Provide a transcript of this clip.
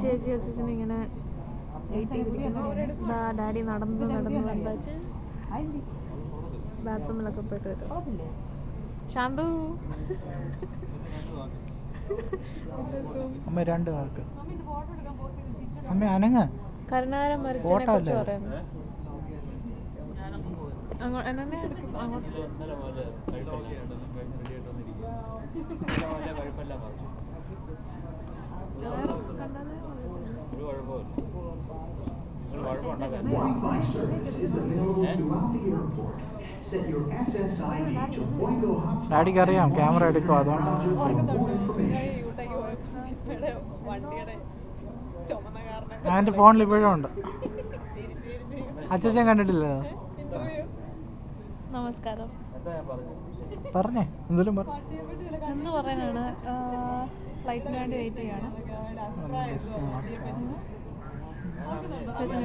ചേച്ചി അച്ഛൻ ഇങ്ങനെ ഡാഡി നടന്ന് വന്നാച്ച് ബാത്റൂമിലൊക്കെ പോയിട്ട് വരും. ശാന്തു അമ്മ രണ്ട് വാക്ക് അമ്മ അനങ്ങ കരുണാകരൻ മരിച്ചതിനെ കുറിച്ച് പറയുന്നു. എന്നെ അങ്ങോട്ട് Wi-Fi service is available throughout the airport. Set your SSID to Boingo hotspot. ഡാഡിക്ക് അറിയാം ക്യാമറ എടുക്കും, അതുകൊണ്ടാണ്. എൻ്റെ ഫോണിൽ ഇപ്പോഴും ഉണ്ട്. അച്ഛൻ കണ്ടിട്ടില്ലേ? നമസ്കാരം. പറഞ്ഞേ എന്തെങ്കിലും എന്ത് പറയാനാണ്? ഫ്ലൈറ്റിന് വേണ്ടി വെയിറ്റ് ചെയ്യാണ്. ചേച്ചൻ